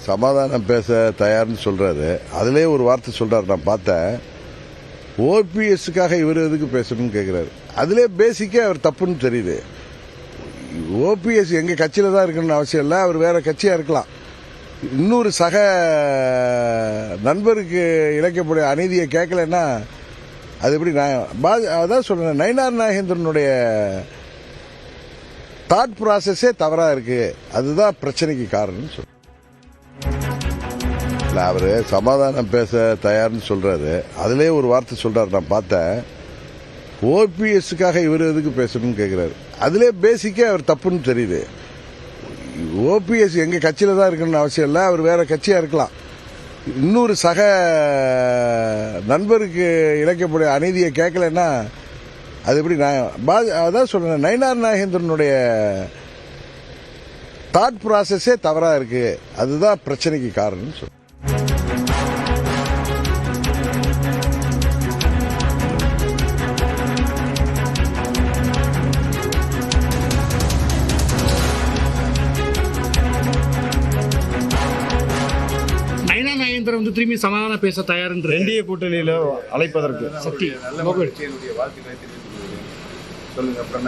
சமாதானம் பேச தயார்னு சொல்றாரு. அதிலே ஒரு வார்த்தை சொல்றாரு, நான் பார்த்தேன். ஓபிஎஸ்க்காக இவர் எதுக்கு பேசணும்னு கேட்கிறாரு. அதிலே பேசிக்கே அவர் தப்புன்னு தெரியுது. ஓபிஎஸ் எங்க கட்சியில தான் இருக்கணும்னு அவசியம் இல்லை, அவர் வேற கட்சியா இருக்கலாம். இன்னொரு சக நண்பருக்கு இழைக்கக்கூடிய அநீதியை கேட்கலன்னா அது எப்படி அதான் சொல்றேன், நயினார் நாகேந்திரனுடைய தாட் ப்ராசஸே தவறா இருக்கு. அதுதான் பிரச்சனைக்கு காரணம்னு சொல்றேன். அவரு சமாதானம் பேச தயார்னு சொல்றாரு. அதிலே ஒரு வார்த்தை சொல்றாரு, நான் பார்த்தேன். ஓபிஎஸ்க்காக இவர் எதுக்கு பேசணும்னு கேட்கிறாரு. அதிலே பேசிக்கே அவர் தப்புன்னு தெரியுது. ஓபிஎஸ் எங்க கட்சியில தான் இருக்கணும்னு அவசியம் இல்லை, அவர் வேற கட்சியா இருக்கலாம். இன்னொரு சக நண்பருக்கு இழைக்கக்கூடிய அநீதியை கேட்கலன்னா அது எப்படி அதான் சொல்றேன், நயினார் நாகேந்திரனுடைய தாட் ப்ராசஸே தவறா இருக்கு. அதுதான் பிரச்சனைக்கு காரணம்னு சொல்றேன். நயினார் நாகேந்திரன் திரும்பி சமாதானம் பேச தயார் என்று என்டிஏ கூட்டணியில அழைப்பதற்கு சக்தி சொல்லுங்க. அப்புறம்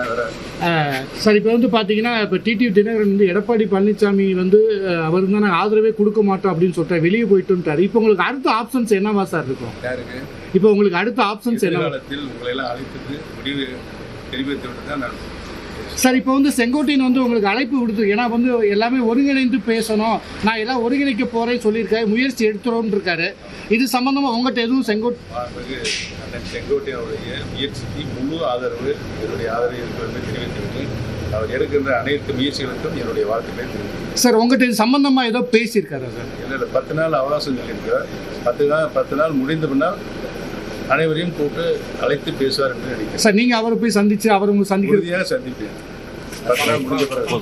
சார், இப்போ பார்த்தீங்கன்னா இப்போ டிடிவி தினகரன் எடப்பாடி பழனிசாமி அவர் தான் நாங்கள் ஆதரவே கொடுக்க மாட்டோம் அப்படின்னு சொல்லிட்டு வெளியே போயிட்டுன்ட்டாரு. இப்போ உங்களுக்கு அடுத்த ஆப்ஷன்ஸ் என்னவா சார் இருக்கும்? யாருக்கு இப்போ உங்களுக்கு அடுத்த ஆப்ஷன்ஸ் என்ன? உங்களை எல்லாம் அழைத்தது முடிவு தெரிவித்து விட்டு தான் நான் சார், இப்போ செங்கோட்டையன் உங்களுக்கு அழைப்பு விடுத்து, ஏன்னா எல்லாமே ஒருங்கிணைந்து பேசணும், நான் எல்லாம் ஒருங்கிணைக்க போறேன்னு சொல்லியிருக்காரு, முயற்சி எடுத்துறோம்னு இருக்காரு. இது சம்பந்தமா உங்கள்கிட்ட எதுவும் செங்கோட்டையனுடைய முயற்சிக்கு முழு ஆதரவு, என்னுடைய ஆதரவு இருக்கிறது தெரிவித்திருக்கு. அவர் எடுக்கின்ற அனைத்து முயற்சிகளுக்கும் என்னுடைய வாழ்த்துக்களை தெரிவித்து. சார், உங்கள்கிட்ட இது சம்பந்தமா ஏதோ பேசியிருக்காரா சார்? இல்லை, 10 நாள் அவகாசம் சொல்லியிருக்கிறார். 10 நாள் முடிந்த பின்னால் அனைவரையும் கூட்டு அழைத்து பேசுவார் என்று நினைக்கிறேன். சார், நீங்க அவரை போய் சந்திச்சு அவர் உங்க உறுதியாக சந்திப்பேன். 10 நாள் முடிஞ்ச பிறகு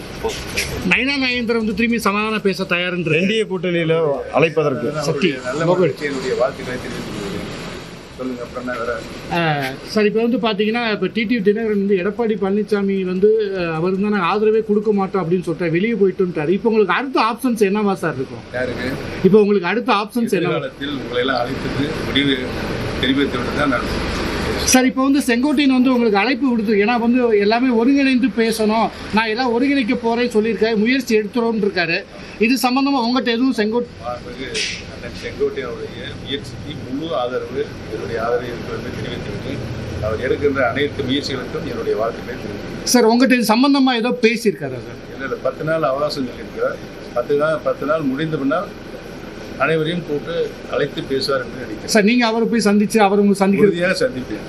நயினார் நாகேந்திரன் திரும்பி சமாதானம் பேச தயார் என்று என்டிஏ கூட்டணியில அழைப்பதற்கு சக்தி என்னுடைய வாழ்த்துக்களை தெரிவித்துக் கொள்கிறேன். சொல்லுங்க. அப்புறம் சார், இப்போ பார்த்தீங்கன்னா இப்போ டிடிவி தினகரன் எடப்பாடி பழனிசாமி அவர் தான் நாங்கள் ஆதரவே கொடுக்க மாட்டோம் அப்படின்னு சொல்லிட்டு வெளியே போயிட்டுன்ட்டாரு. இப்போ உங்களுக்கு அடுத்த ஆப்ஷன்ஸ் என்னவா சார் இருக்கும்? யாருக்கு இப்போ உங்களுக்கு அடுத்த ஆப்ஷன்ஸ் என்ன? உங்களை எல்லாம் அழைத்தது முடிவு தெரிவித்து விட்டு தான் நான் சார், இப்போ செங்கோட்டையன் உங்களுக்கு அழைப்பு விடுத்து, ஏன்னா எல்லாமே ஒருங்கிணைந்து பேசணும், நான் எல்லாம் ஒருங்கிணைக்க போறேன்னு சொல்லியிருக்காரு, முயற்சி எடுத்துறோம்னு இருக்காரு. இது சம்பந்தமா உங்கள்கிட்ட எதுவும் செங்கோட்டையனுடைய முயற்சிக்கு முழு ஆதரவு, என்னுடைய ஆதரவு இருக்கிறது தெரிவித்திருக்கு. அவர் எடுக்கின்ற அனைத்து முயற்சிகளுக்கும் என்னுடைய வாழ்த்துக்களை தெரிவித்து. சார், உங்கள்கிட்ட இது சம்பந்தமா ஏதோ பேசியிருக்காரா சார்? இல்லை, 10 நாள் அவகாசம் சொல்லியிருக்கிறார். 10 நாள் முடிந்த பின்னால் அனைவரையும் கூட்டு அழைத்து பேசுவார் என்று நினைக்கிறேன். சார், நீங்க அவரை போய் சந்திச்சு அவர் உங்க உறுதியாக சந்திப்பேன்.